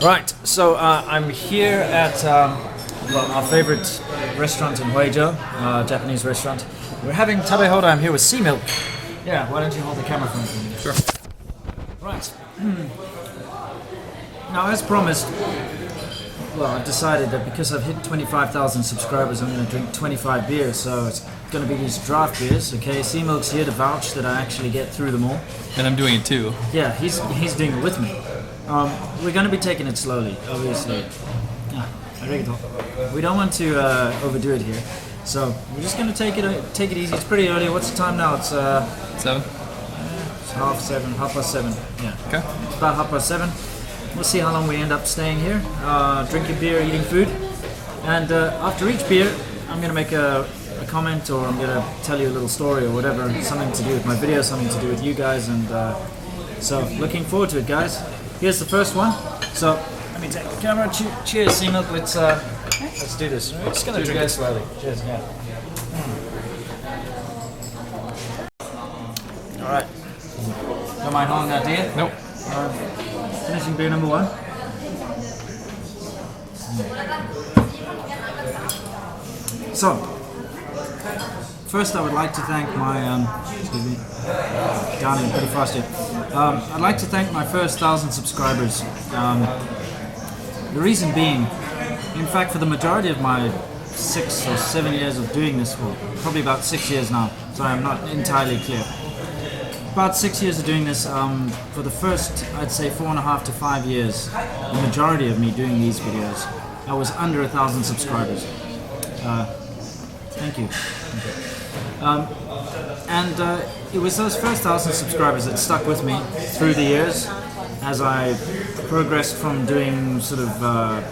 Right, so I'm here at our favorite restaurant in Huizhou, Japanese restaurant. We're having tabehoda. I'm here with sea milk. Yeah, why don't you hold the camera for me? Sure. Right. Now, as promised, well, I've decided that because I've hit 25,000 subscribers, I'm going to drink 25 beers. So it's going to be these draft beers. Okay, sea milk's here to vouch that I actually get through them all. And I'm doing it too. Yeah, he's doing it with me. We're going to be taking it slowly, obviously. We don't want to overdo it here, so we're just going to take it easy. It's pretty early. What's the time now? It's 7. It's half past 7. Yeah. Okay. It's about 7:30. We'll see how long we end up staying here, drinking beer, eating food, and after each beer, I'm going to make a comment, or I'm going to tell you a little story or whatever, something to do with my video, something to do with you guys, and so looking forward to it, guys. Here's the first one. So let me take the camera. Cheers, sea milk. Let's do this. We're just gonna drink it slowly. Cheers. Yeah. All right. Don't mind holding that, do you? Nope. Finishing beer number 1. So, first I would like to thank my excuse me, darling, pretty fast here. I'd like to thank my first 1,000 subscribers. The reason being, in fact, for the majority of my 6 or 7 years of doing this, well, probably about 6 years now, sorry, I'm not entirely clear. About 6 years of doing this, for the first, I'd say 4.5 to 5 years, the majority of me doing these videos, I was under 1,000 subscribers. Thank you. It was those first 1,000 subscribers that stuck with me through the years as I progressed from doing sort of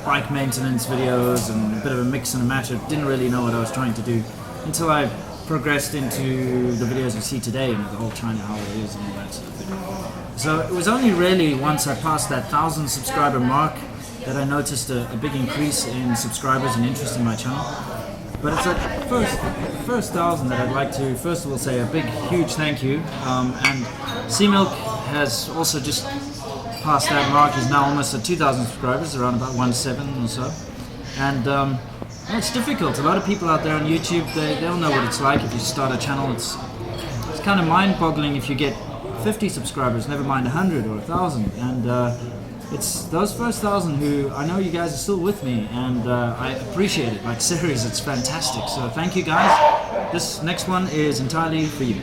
bike maintenance videos and a bit of a mix and a match. I didn't really know what I was trying to do until I progressed into the videos you see today, and the whole China how it is and all that stuff. So it was only really once I passed that 1,000 subscriber mark that I noticed a big increase in subscribers and interest in my channel. But it's that first 1,000 that I'd like to first of all say a big, huge thank you. And Sea Milk has also just passed that mark. He's now almost at 2,000 subscribers, around about 1.7 or so. And it's difficult. A lot of people out there on YouTube, they don't know what it's like if you start a channel. It's kind of mind-boggling if you get 50 subscribers, never mind 100 or 1,000. And it's those first 1,000 who, I know you guys are still with me, and I appreciate it. Like, serious, it's fantastic. So thank you guys. This next one is entirely for you.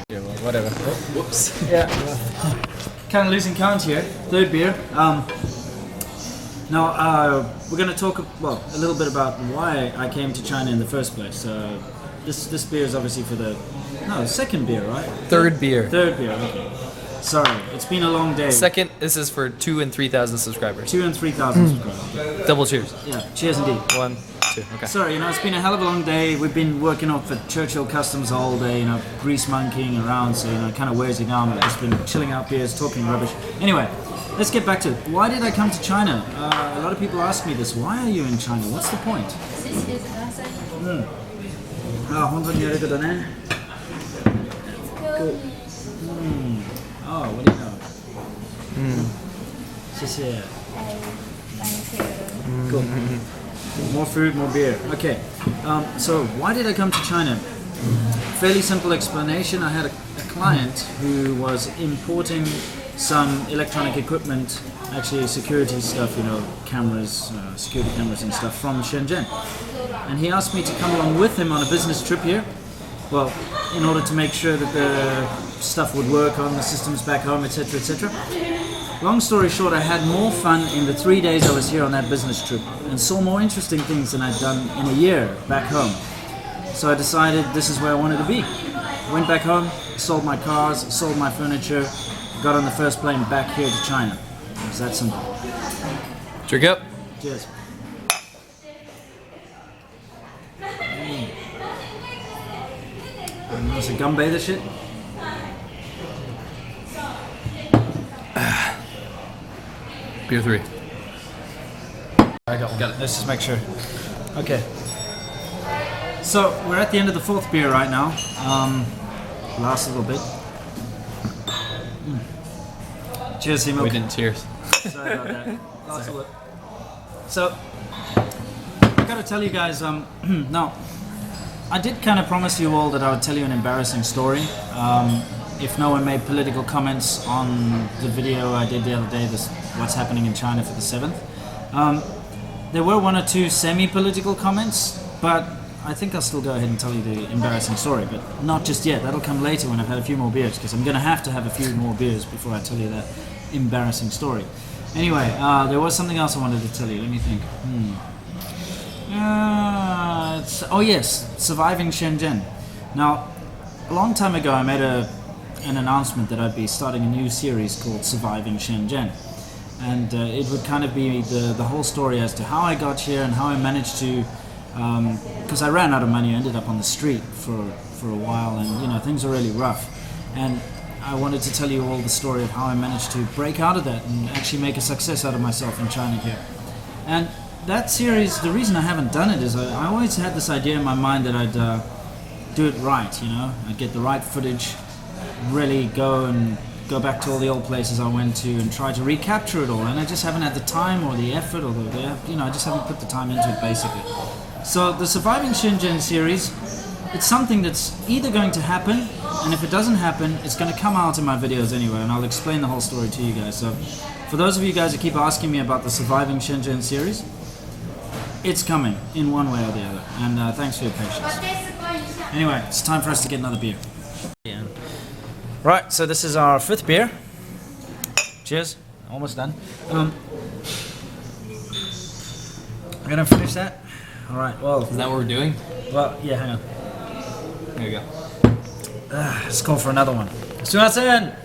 Yeah, well, whatever. Oh, whoops. Yeah. Kind of losing count here. Third beer. Now we're going to talk a little bit about why I came to China in the first place. This beer is obviously for the second beer, right? Third beer. Third beer. Okay. Sorry, it's been a long day. Second, this is for 2,000 and 3,000 subscribers. 2,000 and 3,000 subscribers. Double cheers. Yeah, cheers indeed. 1, 2, okay. Sorry, it's been a hell of a long day. We've been working up for Churchill Customs all day, grease monkeying around, so it kind of wears you down. I've just been chilling out beers, talking rubbish. Anyway, let's get back to it. Why did I come to China? A lot of people ask me this. Why are you in China? What's the point? Cool. Oh, what do you know? 谢谢. Cool. More food, more beer. Okay. So why did I come to China? Fairly simple explanation. I had a client who was importing some electronic equipment, actually security stuff, cameras, security cameras and stuff from Shenzhen. And he asked me to come along with him on a business trip here. Well, in order to make sure that the stuff would work on the systems back home, etc., etc. Long story short, I had more fun in the 3 days I was here on that business trip and saw more interesting things than I'd done in a year back home. So I decided this is where I wanted to be. Went back home, sold my cars, sold my furniture, got on the first plane back here to China. It was that simple. Drink up. Cheers. That's a gumbather shit. Beer 3. I got it. Let's just make sure. Okay. So we're at the end of the fourth beer right now. Last little bit. Cheers, C-Milk. We didn't cheers. Sorry about that. Lots of it. So, I gotta tell you guys, now, I did kind of promise you all that I would tell you an embarrassing story. If no one made political comments on the video I did the other day, this what's happening in China for the 7th. There were one or two semi-political comments, but I think I'll still go ahead and tell you the embarrassing story, but not just yet. That'll come later when I've had a few more beers, because I'm going to have a few more beers before I tell you that embarrassing story. Anyway, there was something else I wanted to tell you. Let me think. Oh yes, surviving Shenzhen. Now, a long time ago I made an announcement that I'd be starting a new series called Surviving Shenzhen. And it would kind of be the whole story as to how I got here and how I managed to, because I ran out of money, I ended up on the street for a while, and you know, things were really rough. And I wanted to tell you all the story of how I managed to break out of that and actually make a success out of myself in China here. And that series, the reason I haven't done it is I always had this idea in my mind that I'd do it right, you know? I'd get the right footage, really go back to all the old places I went to and try to recapture it all, and I just haven't had the time or the effort or I just haven't put the time into it, basically. So the Surviving Shenzhen series, it's something that's either going to happen, and if it doesn't happen, it's going to come out in my videos anyway, and I'll explain the whole story to you guys. So for those of you guys who keep asking me about the Surviving Shenzhen series, it's coming in one way or the other, and thanks for your patience. Anyway, it's time for us to get another beer. Yeah. Right, so this is our 5th beer. Cheers. Almost done. I'm gonna finish that. All right. Well, Is that what we're doing? well, yeah. Hang on. There you go. Let's call for another one. Sumimasen.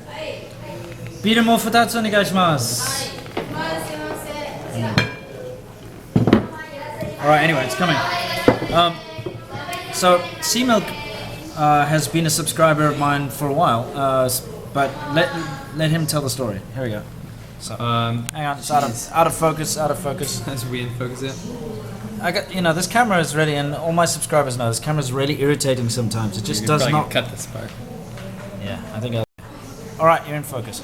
Beer mo 2つお願いします。All right. Anyway, it's coming. So C-Milk has been a subscriber of mine for a while, but let him tell the story. Here we go. So, hang on, it's out of focus. As we in focus it. I got, you know, this camera is really, and all my subscribers know this camera is really irritating sometimes. It just does not cut this part. Yeah, I think. All right, you're in focus.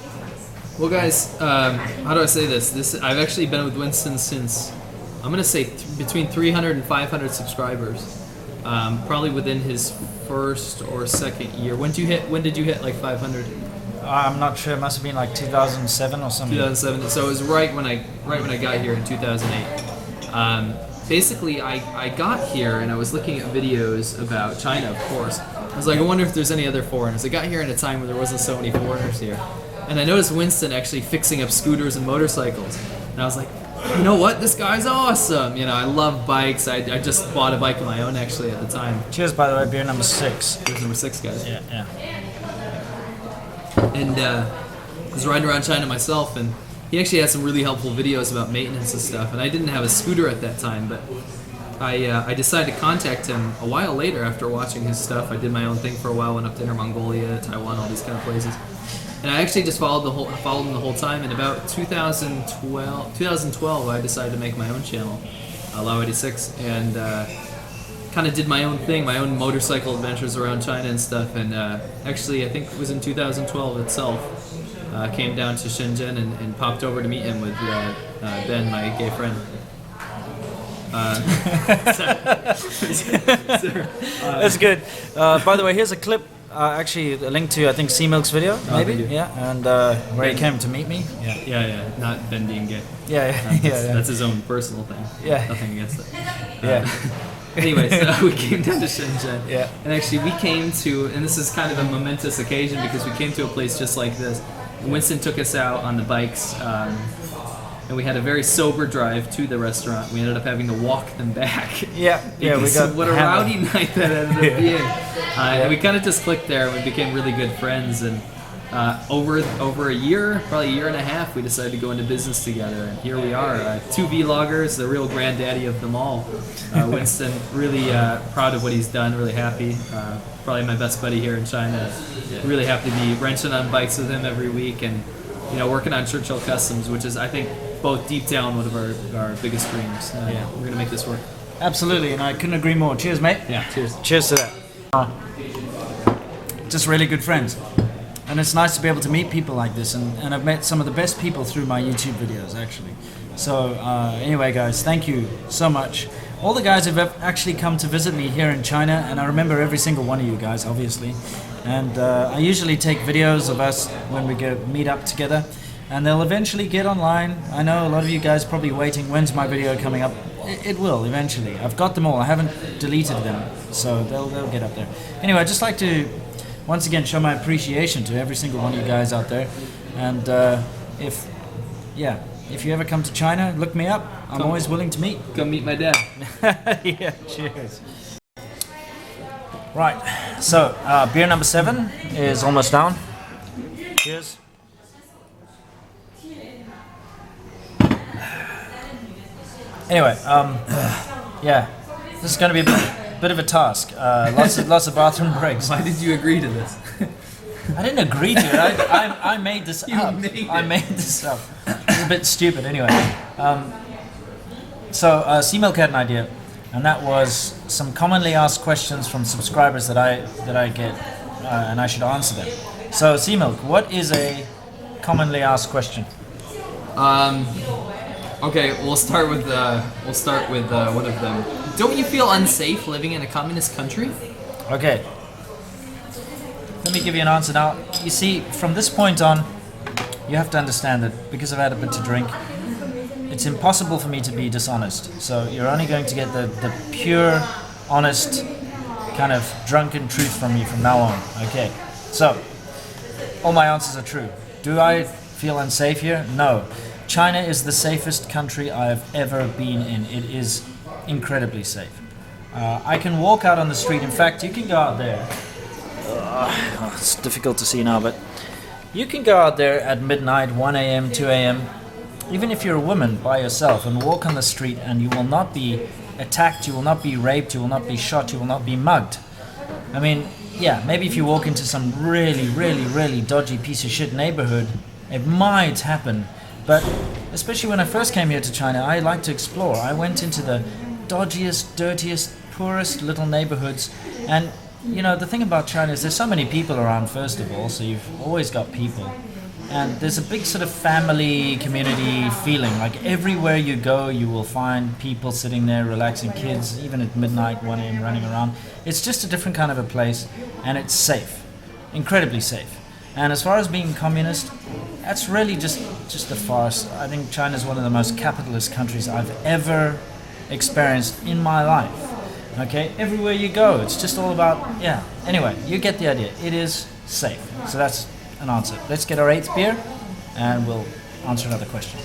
Well, guys, how do I say this? I've actually been with Winston since, I'm gonna say between 300 and 500 subscribers. Probably within his first or second year. When did you hit like 500? I'm not sure. It must have been like 2007 or something. 2007. So it was right when I got here in 2008. Basically, I got here and I was looking at videos about China, of course. I was like, I wonder if there's any other foreigners. I got here in a time where there wasn't so many foreigners here, and I noticed Winston actually fixing up scooters and motorcycles, and I was like, you know what? This guy's awesome. You know, I love bikes. I just bought a bike of my own actually at the time. Cheers, by the way, beer number 6. Here's number 6, guys. Yeah. And I was riding around China myself, and he actually had some really helpful videos about maintenance and stuff. And I didn't have a scooter at that time, but I decided to contact him a while later after watching his stuff. I did my own thing for a while, went up to Inner Mongolia, Taiwan, all these kind of places. And I actually just followed him the whole time. In about 2012, I decided to make my own channel, Lao 86, and kind of did my own thing, my own motorcycle adventures around China and stuff. And actually, I think it was in 2012 itself, came down to Shenzhen and popped over to meet him with Ben, my gay friend. That's good. By the way, here's a clip. Actually, a link to, I think, C-Milk's video, maybe? Yeah, and where he came to meet me. Yeah. Not Ben being gay. Yeah. That's his own personal thing. Yeah. Nothing against it. Yeah. Anyway, so we came down to Shenzhen. Yeah. And actually, we came to, and this is kind of a momentous occasion because we came to a place just like this. Winston took us out on the bikes, and we had a very sober drive to the restaurant. We ended up having to walk them back. Yeah. We got what a rowdy night that ended up being. And we kind of just clicked there, and we became really good friends. And over a year, probably a year and a half, we decided to go into business together. And here we are, 2 vloggers, the real granddaddy of them all. Winston, really proud of what he's done, really happy. Probably my best buddy here in China. Really happy to be wrenching on bikes with him every week, and working on Churchill Customs, which is, I think, both deep down one of our biggest dreams. We're gonna make this work. Absolutely, and I couldn't agree more. Cheers, mate. Yeah, cheers. Cheers to that. Just really good friends. And it's nice to be able to meet people like this, and I've met some of the best people through my YouTube videos, actually. So anyway, guys, thank you so much. All the guys have actually come to visit me here in China, and I remember every single one of you guys, obviously. And I usually take videos of us when we go meet up together, and they'll eventually get online. I know a lot of you guys are probably waiting, when's my video coming up? It will, eventually. I've got them all. I haven't deleted them, so they'll get up there. Anyway, I'd just like to once again show my appreciation to every single one of you guys out there. And if you ever come to China, look me up. I'm always willing to meet. Go meet my dad. Yeah, cheers. Right, so beer number 7 is almost down. Cheers. Anyway, yeah, this is going to be a bit of a task. Lots of bathroom breaks. Why did you agree to this? I didn't agree to it. I made this up. I made this up. It's a bit stupid, anyway. So C-Milk had an idea, and that was some commonly asked questions from subscribers that I get, and I should answer them. So C-Milk, what is a commonly asked question? Okay, we'll start with one of them. Don't you feel unsafe living in a communist country? Okay. Let me give you an answer now. You see, from this point on, you have to understand that because I've had a bit to drink, it's impossible for me to be dishonest. So you're only going to get the pure, honest, kind of drunken truth from me from now on. Okay. So, all my answers are true. Do I feel unsafe here? No. China is the safest country I've ever been in. It is incredibly safe. I can walk out on the street. In fact, you can go out there. It's difficult to see now, but you can go out there at midnight, 1 a.m., 2 a.m., even if you're a woman by yourself, and walk on the street, and you will not be attacked, you will not be raped, you will not be shot, you will not be mugged. I mean, yeah, maybe if you walk into some really, really, really dodgy piece of shit neighborhood, it might happen. But especially when I first came here to China, I like to explore. I went into the dodgiest, dirtiest, poorest little neighborhoods. And, you know, the thing about China is there's so many people around, first of all, so you've always got people. And there's a big sort of family, community feeling. Like everywhere you go, you will find people sitting there, relaxing, kids, even at midnight, 1 a.m. running around. It's just a different kind of a place, and it's safe. Incredibly safe. And as far as being communist, that's really just a farce. I think China is one of the most capitalist countries I've ever experienced in my life. Okay, everywhere you go, it's just all about, yeah. Anyway, you get the idea. It is safe. So that's an answer. Let's get our 8th beer, and we'll answer another question.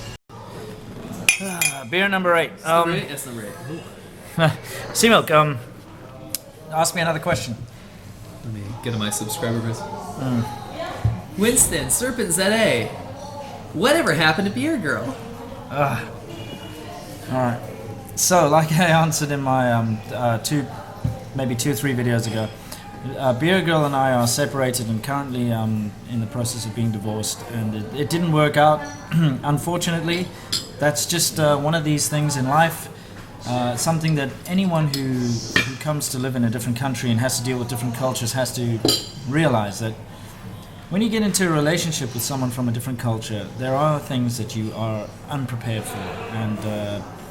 Beer number 8. That's number 8. C-Milk, ask me another question. Let me get to my subscriber base. Winston, SerpentZA. Whatever happened to Beer Girl? Alright. So, like I answered in my 2 or 3 videos ago, Beer Girl and I are separated and currently in the process of being divorced, and it didn't work out. Unfortunately, that's just one of these things in life. Something that anyone who comes to live in a different country and has to deal with different cultures has to realize that when you get into a relationship with someone from a different culture, there are things that you are unprepared for, and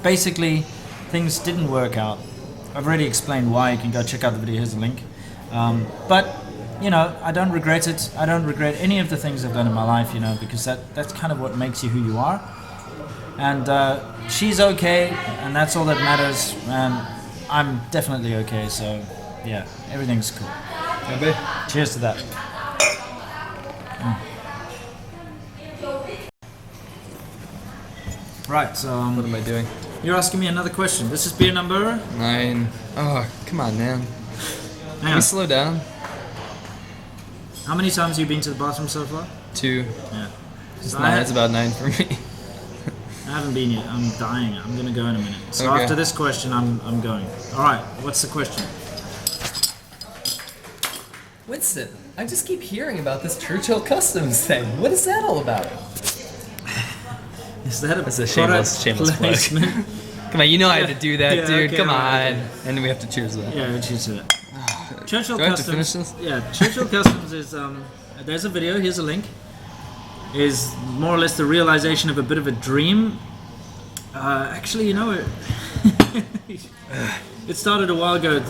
basically things didn't work out. I've already explained why. You can go check out the video, here's the link. But you know, I don't regret it. I don't regret any of the things I've done in my life, you know, because that's kind of what makes you who you are. And she's okay, and that's all that matters, and I'm definitely okay, so yeah, everything's cool. Okay. Cheers to that. Right, so What am I doing? you're asking me another question. This is beer number 9. Oh, come on, man. Can Yeah. we slow down? How many times have you been to the bathroom so far? 2. Yeah. It's So 9. It's about 9 for me. I haven't been yet. I'm dying. I'm gonna go in a minute. So Okay. after this question, I'm going. All right. What's the question? Winston, I just keep hearing about this Churchill Customs thing. What is that all about? Is that It's a shameless plug. placement? Come on, you know I had to do that, Yeah, dude. okay, Come alright, on. okay. And then we have to cheers that. Yeah, cheers to that. Churchill Do I have to Customs. finish this? Yeah, Churchill Customs is there's a video. Here's a link. Is more or less the realization of a bit of a dream. Actually, you know, it started a while ago.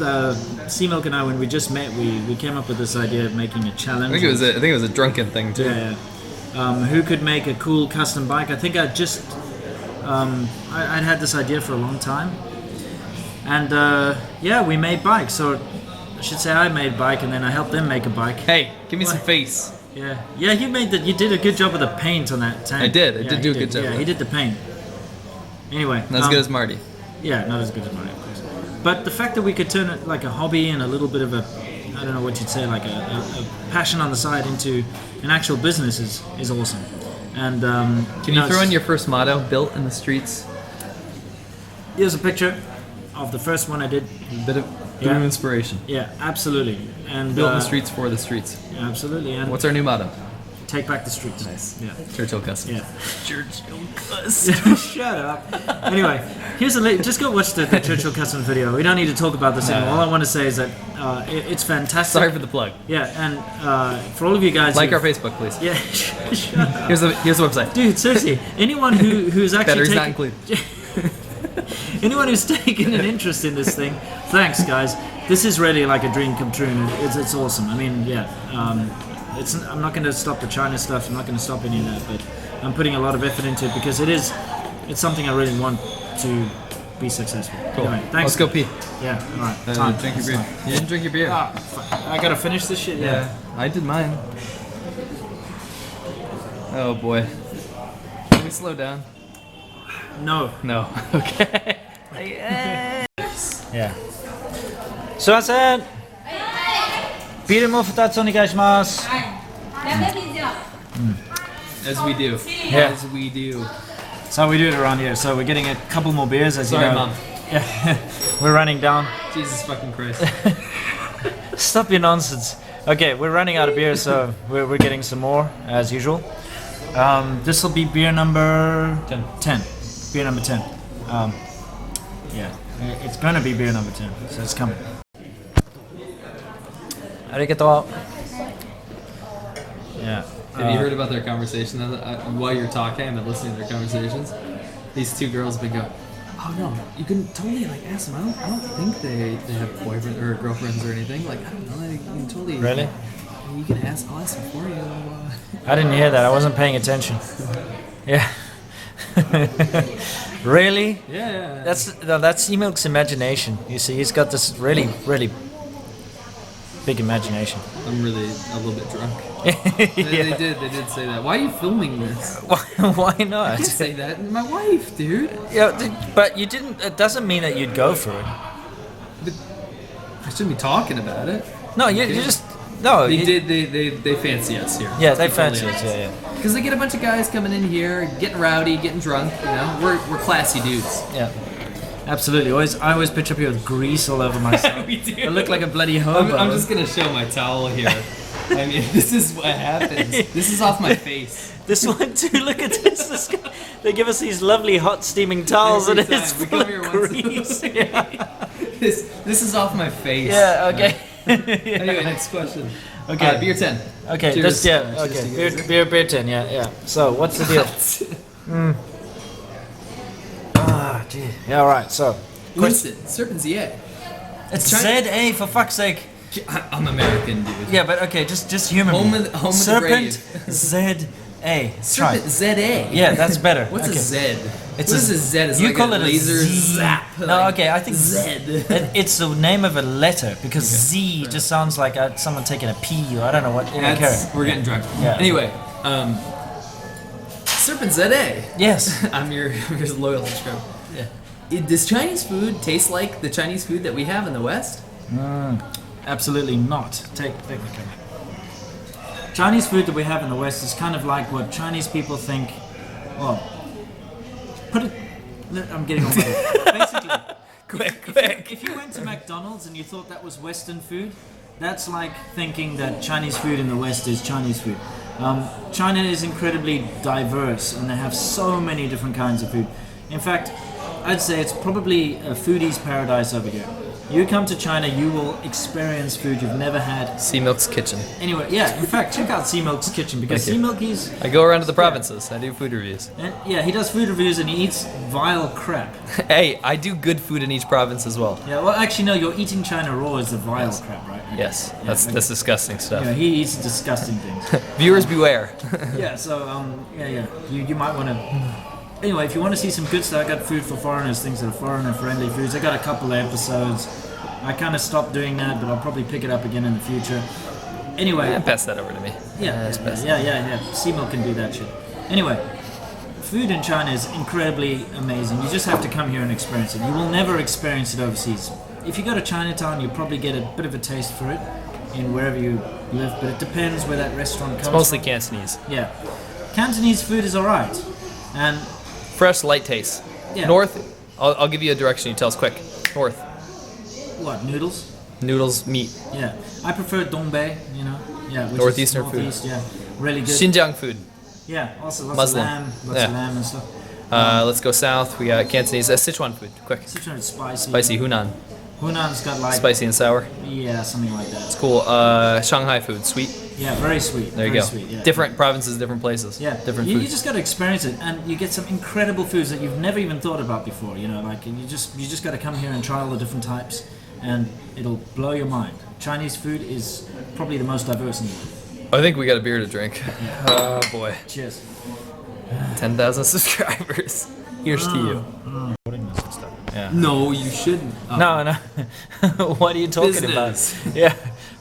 Sea Milk and I, when we just met, we came up with this idea of making a challenge. I think it was a Drunken thing too. Yeah. Who could make a cool custom bike? I think I'd had this idea for a long time, and we made bikes. So I should say I made a bike, and then I helped them make a bike. Hey, give me some face. Yeah, you made that. You did a good job with the paint on that tank. I did do a good job. Yeah, he did the paint. Anyway, not as good as Marty. Yeah, not as good as Marty, of course. But the fact that we could turn it like a hobby and a little bit of a, I don't know what you'd say, like a passion on the side into an actual business is awesome. And can you throw in your first motto, built in the streets? Here's a picture of the first one I did. A bit of inspiration. Yeah, absolutely. And built in the streets for the streets. Yeah, absolutely. And what's our new motto? Take back the streets. Nice. Yeah. Churchill Customs. Yeah. Churchill Customs. Shut up. Anyway, here's a link. Just go watch the Churchill Customs video. We don't need to talk about this anymore. All I want to say is that it's fantastic. Sorry for the plug. Yeah, and for all of you guys, like our Facebook, please. Yeah. Shut up. Here's the website. Dude, seriously, anyone who's actually batteries not included. Anyone who's taken an interest in this thing, thanks, guys. This is really like a dream come true, and it's awesome. I mean, yeah. I'm not going to stop the China stuff. I'm not going to stop any of that, but I'm putting a lot of effort into it because it's something I really want to be successful. Cool. Anyway, thanks. Let's go pee. Yeah. All right. Time. Drink your beer. You didn't drink your beer. I gotta finish this shit. Yeah. I did mine. Oh boy. Can we slow down? No. No. Okay. Yeah. すいません。ビールも2つお願いします。As we do. Yeah. As we do. That's how we do it around here. So we're getting a couple more beers, as Sorry, you know. Mom. Yeah. We're running down. Jesus fucking Christ. Stop your nonsense. Okay, we're running out of beer, so we're getting some more, as usual. This will be beer number 10. Beer number 10. Yeah, it's going to be beer number 10, so it's coming. Arigato. Yeah. Have you heard about their conversation? While you're talking, I've been listening to their conversations. These two girls have been going, oh no, you can totally like ask them. I don't think they have boyfriends or girlfriends or anything. Like, I don't know, you can totally. Really? You can ask. I'll ask them for you. I didn't hear that. I wasn't paying attention. Yeah. Really? Yeah. That's Emilk's imagination. You see, he's got this really, really big imagination. I'm really a little bit drunk. Yeah. They did say that. Why are you filming this? Why not? I can't say that. My wife, dude. Yeah, but you didn't. It doesn't mean that you'd go for it. But I shouldn't be talking about it. No, you just no. They fancy us here. Yeah, they fancy us. Yeah. Because they get a bunch of guys coming in here, getting rowdy, getting drunk. You know, we're classy dudes. Yeah. Absolutely. I always picture people with grease all over myself. We do. I look like a bloody hobo. I'm just gonna show my towel here. I mean, this is what happens. This is off my face. This one too. Look at this. They give us these lovely hot steaming towels, Every and it's time. We full come here of once grease. This is off my face. Yeah. Okay. Anyway, next question. Okay. Beer 10. Okay. Cheers. Okay. Beer 10. Yeah. So what's the deal? Ah, gee. Yeah. All right. So. Listen, SerpentZA. It's ZA, for fuck's sake. I'm American, dude. Yeah, but okay, just humor me. Home of the brave. SerpentZA. SerpentZA. Yeah, that's better. What's okay. a Z? It's what is a Z? It's you like call a it laser a Z. zap. No, okay, I think Z. It's the name of a letter because Z just sounds like someone taking a P or I don't know what. We're getting drunk. Yeah. Anyway, SerpentZA. Yes. I'm your loyal subscriber. Yeah. Does Chinese food taste like the Chinese food that we have in the West? Absolutely not. Take the camera. Chinese food that we have in the West is kind of like what Chinese people think. Well, I'm getting on with it. Basically, quick. If you went to McDonald's and you thought that was Western food, that's like thinking that Chinese food in the West is Chinese food. China is incredibly diverse, and they have so many different kinds of food. In fact, I'd say it's probably a foodie's paradise over here. You come to China, you will experience food you've never had Sea Milk's Kitchen. anywhere. Yeah, in fact, check out Sea Milk's Kitchen because Thank Sea you. Milk is. I go around to the provinces. I do food reviews. And yeah, he does food reviews and he eats vile crap. Hey, I do good food in each province as well. Yeah, well, actually, no, you're eating China raw is the vile crap, right? Okay. Yes, Yeah, that's okay. that's disgusting stuff. Yeah, he eats disgusting things. Viewers beware. Yeah, so you might want to. Anyway, if you want to see some good stuff, I got food for foreigners, things that are foreigner-friendly foods. I got a couple of episodes. I kind of stopped doing that, but I'll probably pick it up again in the future. Anyway, Yeah, pass that over to me. yeah, That's best. yeah. Sea Milk can do that shit. Anyway, food in China is incredibly amazing. You just have to come here and experience it. You will never experience it overseas. If you go to Chinatown, you'll probably get a bit of a taste for it in wherever you live, but it depends where that restaurant comes It's mostly from. Cantonese. Yeah. Cantonese food is alright. And Fresh, light taste. Yeah. North, I'll give you a direction. You tell us quick. North, what, noodles? noodles, meat. Yeah. I prefer Dongbei, you know? Yeah, which Northeastern is food. northeast, yeah. Really good. Xinjiang food. Yeah, also lots Muslim. of lamb, lots Yeah. of lamb and stuff. Let's go south. We got Cantonese. Sichuan food. Quick. Sichuan is spicy. Spicy Hunan. Hunan's got like Spicy and sour. yeah, something like that. Cool. Shanghai food. Sweet. Yeah, very sweet. There you very go. Sweet, yeah. Different provinces, different places. Yeah, Different you food. just got to experience it, and you get some incredible foods that you've never even thought about before. You know, like you just got to come here and try all the different types, and it'll blow your mind. Chinese food is probably the most diverse in the world. I think we got a beer to drink. Oh boy. Cheers. 10,000 subscribers. Here's to you. Yeah. No, you shouldn't. No, no. What are you talking Business. about? Yeah,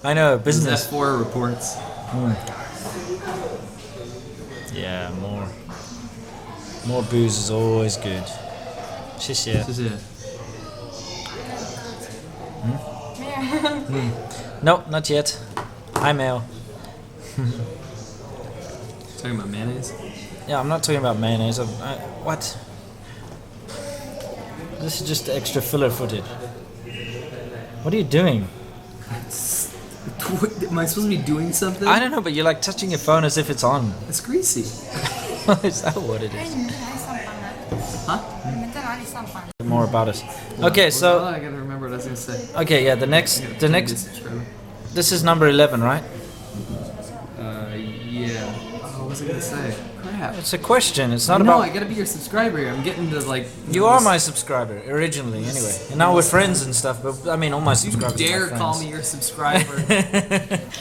I know, business. F4 reports. Yeah, more booze is always good. 谢谢. No, not yet. Hi, Mel. Talking about mayonnaise? Yeah, I'm not talking about mayonnaise. What? This is just extra filler footage. What are you doing? Am I supposed to be doing something? I don't know, but you're like touching your phone as if it's on. It's greasy. Is that what it 哎， is? 你们在哪里上班啊？ Huh? 你们在哪里上班？ More about us. Okay, so I gotta remember what I was gonna say. okay, yeah, the next, this is number 11, right? Yeah. Oh, what was I gonna say? Crap. It's a question. It's not No, about. I gotta be your subscriber here. I'm getting to like. You are my subscriber originally, anyway. And now we're friends and stuff. But I mean, all my subscribers. Dare are my call friends. me your subscriber.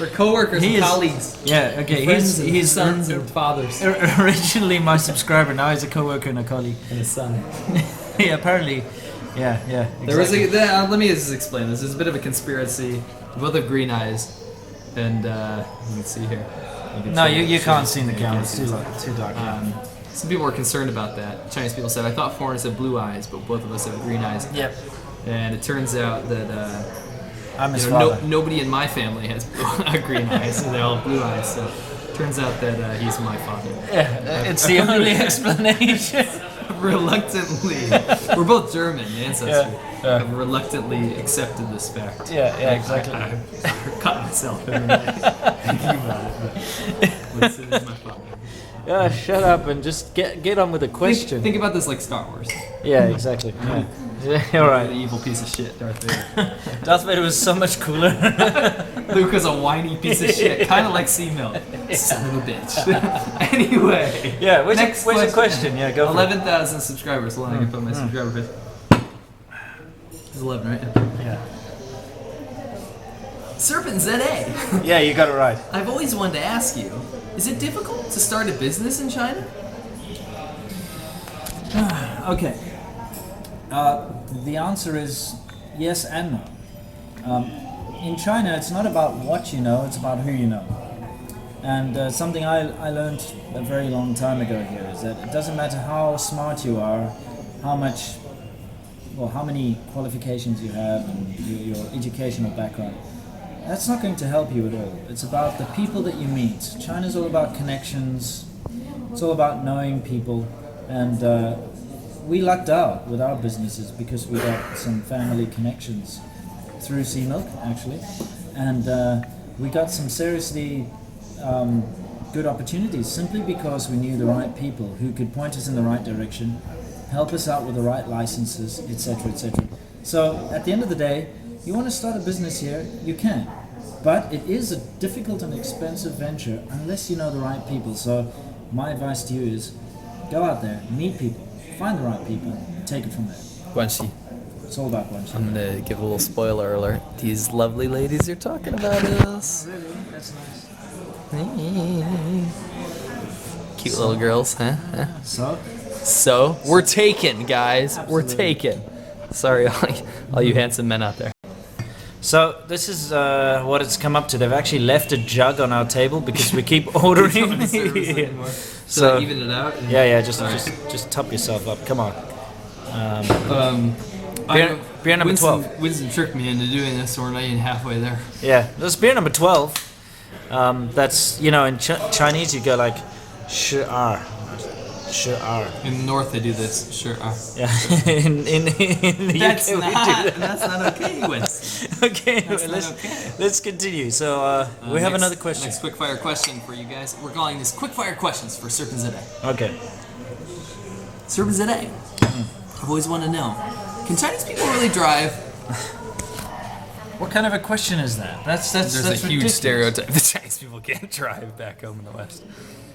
We're coworkers He and is- colleagues. Yeah, okay. Friends and He's sons and fathers. originally my subscriber. Now he's a coworker and a colleague. And a son. Yeah, apparently. Yeah, yeah. There was exactly. let me just explain this. There's a bit of a conspiracy. We both have green eyes, and you can see here. can No, see you it. can't see in the Yeah, you camera. can't It's see too it. dark. Too dark. Some people were concerned about that. Chinese people said, I thought foreigners have blue eyes, but both of us have green eyes. Yep. And it turns out that I'm his you know, father. nobody in my family has green eyes, so they all have blue eyes. So it turns out that he's my father. Yeah, it's the only explanation. Reluctantly, we're both German ancestry. Yeah. I've reluctantly accepted this fact. Yeah, exactly. I cut myself every day thinking about it. But it is my father. Yeah, shut up and just get on with the question. Think about this like Star Wars. Yeah, exactly. Yeah. Yeah, all The right. evil piece of shit, Darth Vader. Darth Vader was so much cooler. Luke was a whiny piece of shit, kind of like Sea-Milk. Son of a bitch. Anyway. Yeah, where's next the question? Yeah, go for it. 11,000 subscribers. Hold on, I can put my subscriber page. It's 11, right? Yeah. SerpentZA. Yeah, you got it right. I've always wanted to ask you, is it difficult to start a business in China? Okay. The answer is yes and no. In China, it's not about what you know, it's about who you know. And something I learned a very long time ago here is that it doesn't matter how smart you are, how many qualifications you have and your educational background. That's not going to help you at all. It's about the people that you meet. China's all about connections. It's all about knowing people. And we lucked out with our businesses because we got some family connections through Sea Milk, actually. And we got some seriously good opportunities simply because we knew the right people who could point us in the right direction, help us out with the right licenses, etc., etc. So at the end of the day, you want to start a business here, you can. But it is a difficult and expensive venture unless you know the right people. So my advice to you is go out there, meet people, find the right people, take it from there. Guanxi. It's all about Guanxi. I'm gonna give a little spoiler alert. These lovely ladies you're talking about us. Really? That's nice. Cute little girls, huh? So, We're taken, guys. Absolutely. We're taken. Sorry, all you handsome men out there. So this is what it's come up to. They've actually left a jug on our table because we keep ordering. So even it out. Yeah. Just top yourself up. Come on. Beer number 12. Winston tricked me into doing this, so we're not even halfway there. Yeah, this is beer number 12. That's in Chinese you go like, 12. In the north they do this. Sure. Yeah. in the That's UK we do that. That's not okay, Winston. Okay, let's continue. So we have another question. Next quickfire question for you guys. We're calling this quickfire questions for SerpentZA. Okay. SerpentZA. I've always wanted to know, can Chinese people really drive? What kind of a question is that? That's There's a huge ridiculous. stereotype that Chinese people can't drive back home in the West.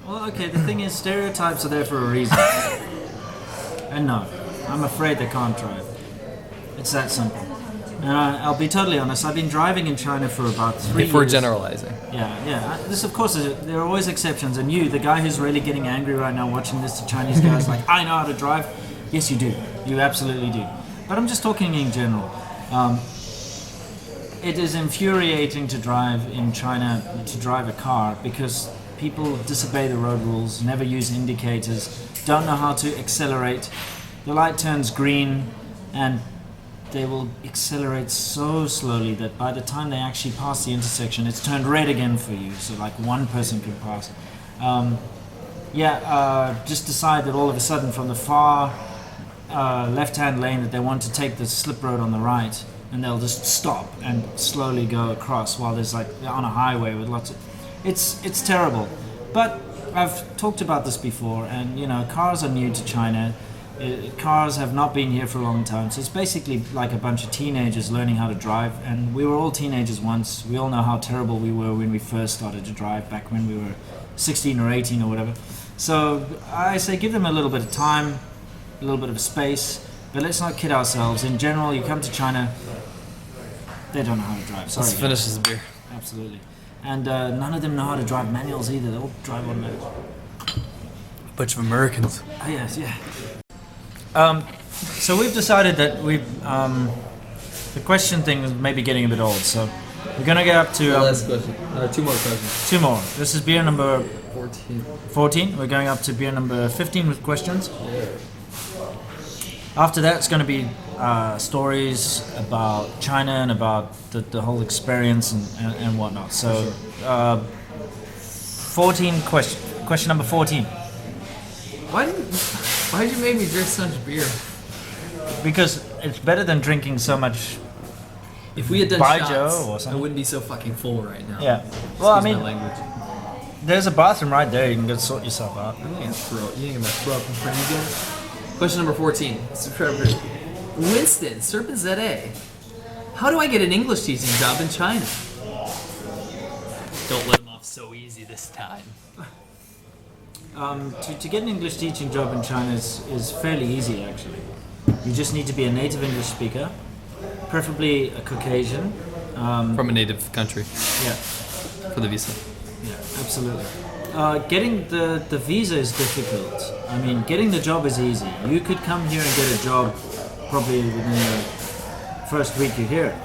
well, okay, the thing is, stereotypes are there for a reason. And no, I'm afraid they can't drive. It's that simple. And I'll be totally honest, I've been driving in China for about 3 years. If we're generalizing. Yeah. This, of course, there are always exceptions. And you, the guy who's really getting angry right now watching this, the Chinese guy is like, I know how to drive. Yes, you do. You absolutely do. But I'm just talking in general. It is infuriating to drive in China, to drive a car, because people disobey the road rules, never use indicators, don't know how to accelerate. The light turns green and they will accelerate so slowly that by the time they actually pass the intersection, it's turned red again for you, so like one person can pass. Just decide that all of a sudden from the far left-hand lane that they want to take the slip road on the right, and they'll just stop and slowly go across while there's like on a highway with lots of... It's terrible. But I've talked about this before, and cars are new to China. Cars have not been here for a long time, so it's basically like a bunch of teenagers learning how to drive, and we were all teenagers once. We all know how terrible we were when we first started to drive, back when we were 16 or 18 or whatever. So I say give them a little bit of time, a little bit of space, but let's not kid ourselves. In general, you come to China, they don't know how to drive. Sorry. Let's finish this beer. Absolutely. And none of them know how to drive manuals either. They all drive automatic. Bunch of Americans. Oh, yes, yeah. So we've decided that the question thing is maybe getting a bit old. So we're gonna get up to Last question. 2 more questions. 2 more. This is beer number 14. 14. We're going up to beer number 15 with questions. After that, it's going to be stories about China and about the whole experience and whatnot. So, 14 question number 14. Why did you make me drink so much beer? Because it's better than drinking so much. If we had done Baijiu shots, or I something. wouldn't be so fucking full right now. Yeah. Well, Excuse I my mean, language. there's a bathroom right there. You can go sort yourself out. You ain't gonna throw up in front of you guys. Question number 14. Winston, SerpentZA. How do I get an English teaching job in China? Don't let him off so easy this time. To get an English teaching job in China is fairly easy, actually. You just need to be a native English speaker, preferably a Caucasian. From a native country Yeah, for the visa. yeah, absolutely. Getting the visa is difficult. I mean, getting the job is easy. You could come here and get a job probably within the first week you're here.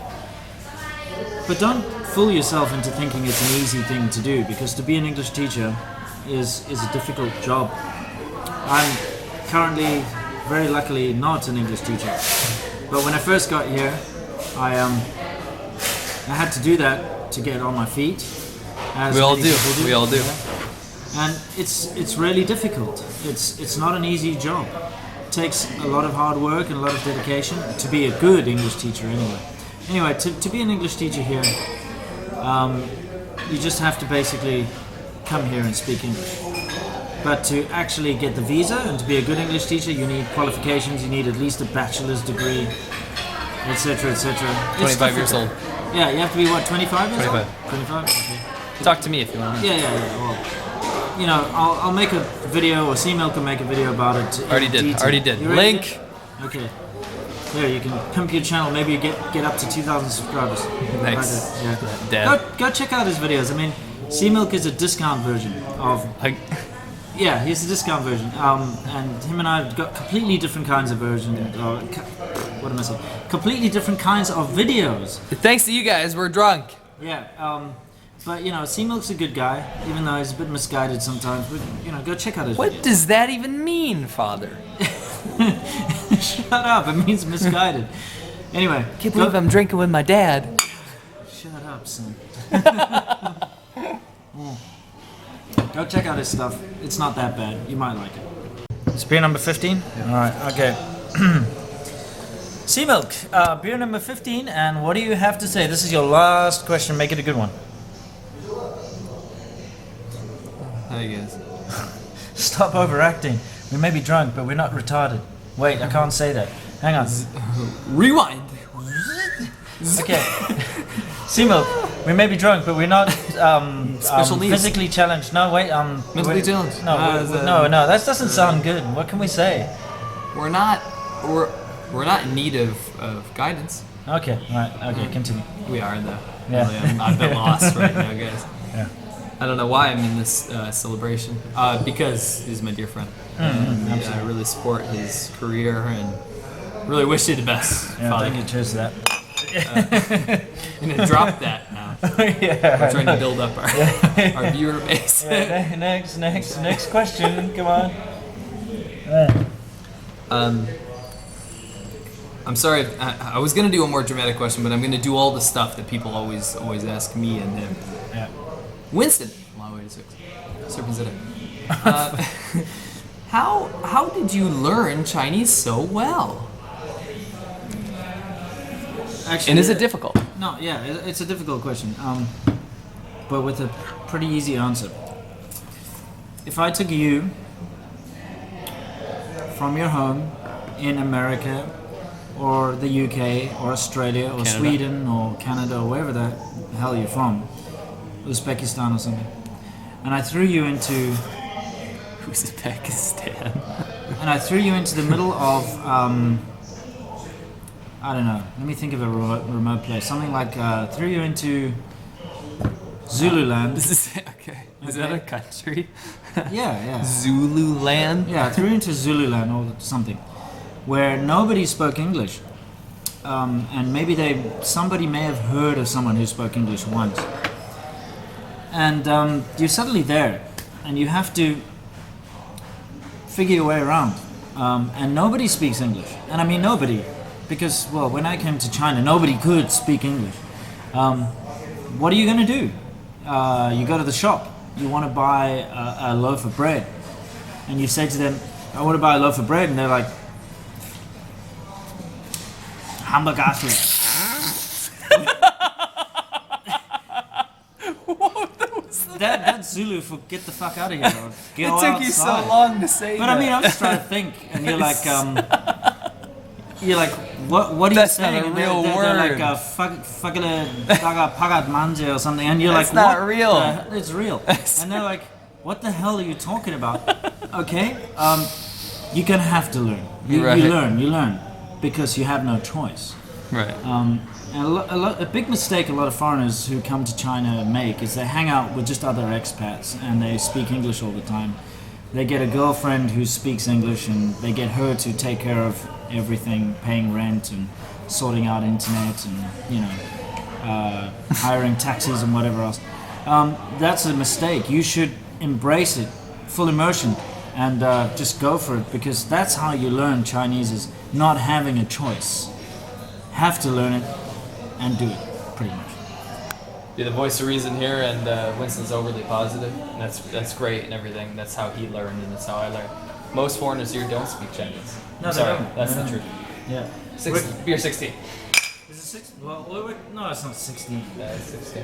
But don't fool yourself into thinking it's an easy thing to do, because to be an English teacher is a difficult job. I'm currently, very luckily, not an English teacher. But when I first got here, I had to do that to get on my feet. As We all many do. people We all do. And it's really difficult. It's not an easy job. It takes a lot of hard work and a lot of dedication to be a good English teacher anyway. Anyway, to be an English teacher here, you just have to basically come here and speak English. But to actually get the visa and to be a good English teacher, you need qualifications. You need at least a bachelor's degree. etc., etc. 25 years old. Yeah, you have to be what, 25 years 25. old? 25. Okay. Talk to me if you want. Yeah. Well, you know, I'll make a video, or C-Milk can make a video about it. in Already did. detail. Already did. You ready? Link. Okay. There, you can pimp your channel. Maybe you get up to 2,000 subscribers. Nice. Yeah. Dad. Go check out his videos. I mean, C-Milk is a discount version of. Yeah, he's the discount version. And him and I have got completely different kinds of versions. What am I saying? Completely different kinds of videos. Thanks to you guys, we're drunk. Yeah. But you know, C-Milk's a good guy, even though he's a bit misguided sometimes. But you know, go check out his videos. What does that even mean, Father? Shut up! It means misguided. Anyway, Can't believe I'm drinking with my dad. Shut up, son. Go check out his stuff. It's not that bad. You might like it. It's beer number 15? Alright, okay. C-Milk, beer number 15, and what do you have to say? This is your last question. Make it a good one. How you guys? Stop overacting. We may be drunk, but we're not retarded. Wait, I can't say that. Hang on. Rewind. Okay. C-Milk, we may be drunk, but we're not Special needs. physically challenged. No, wait. Mentally we're- challenged. No, no, that doesn't sound good. What can we say? We're not in need of guidance. Okay, right. Okay, continue. We are though. Yeah. Really, I'm a bit lost right now, guys. Yeah. I don't know why I'm in this celebration. Because he's my dear friend. And I really support his career and really wish you the best, Yeah, Father. thank you. Cheers to that. I'm gonna drop that now. Yeah. We're trying to build up our viewer base. Yeah, next question. Come on. I'm sorry. I was gonna do a more dramatic question, but I'm gonna do all the stuff that people always ask me and him. Yeah. Winston, long way to six. SerpentZA. How did you learn Chinese so well? Actually, And is it difficult? No, yeah, it's a difficult question, but with a pretty easy answer. If I took you from your home in America, or the UK, or Australia, or Canada. Sweden, or Canada, or wherever the hell you're from, Uzbekistan or something, and I threw you into Uzbekistan. the middle of I don't know. Let me think of a remote place. Something like threw you into Zululand. Okay. Is that a country? Yeah. Zululand? Yeah, threw into Zululand or something, where nobody spoke English, and maybe somebody may have heard of someone who spoke English once, and you're suddenly there, and you have to figure your way around, and nobody speaks English, and I mean nobody, because well, when I came to China, nobody could speak English. What are you going to do? You go to the shop. You want to buy a loaf of bread, and you say to them, I want to buy a loaf of bread, and they're like, hamburger. That's Zulu for get the fuck out of here. Or It go took outside. you so long to say But that. I mean, I'm just trying to think, and you're like, what are That's you not saying? a And real they're word. like, pagat manje or something, and you're That's like, not what? real. It's real. And they're like, what the hell are you talking about? Okay, you're gonna have to learn. You Right. you learn, because you have no choice. Right. And a big mistake a lot of foreigners who come to China make is they hang out with just other expats and they speak English all the time. They get a girlfriend who speaks English and they get her to take care of everything, paying rent and sorting out internet and, you know, hiring taxis and whatever else. That's a mistake. You should embrace it, full immersion, and just go for it, because that's how you learn Chinese, is not having a choice. Have to learn it and do it, pretty much. Be the voice of reason here, and Winston's overly positive, and that's great and everything. That's how he learned, and that's how I learned. Most foreigners here don't speak Chinese. No, I'm they sorry, don't. that's No, the no. truth. Yeah. Beer 16. Is it 6? Well, no, it's not 16. It's 16.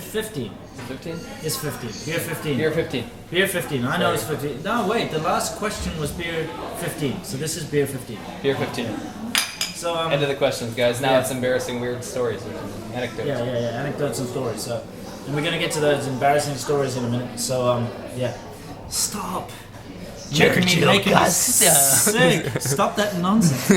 15. 15? It's 15. Beer 15. Beer 15. Beer 15. I know it's Sorry. 15. No, wait. The last question was beer 15. So this is beer 15. Beer 15. So End of the questions, guys. Now Yeah. it's embarrassing, weird stories, anecdotes. yeah, anecdotes and stories. So, and we're gonna get to those embarrassing stories in a minute. So yeah, stop. Churchill Making me Customs. sick. Stop that nonsense.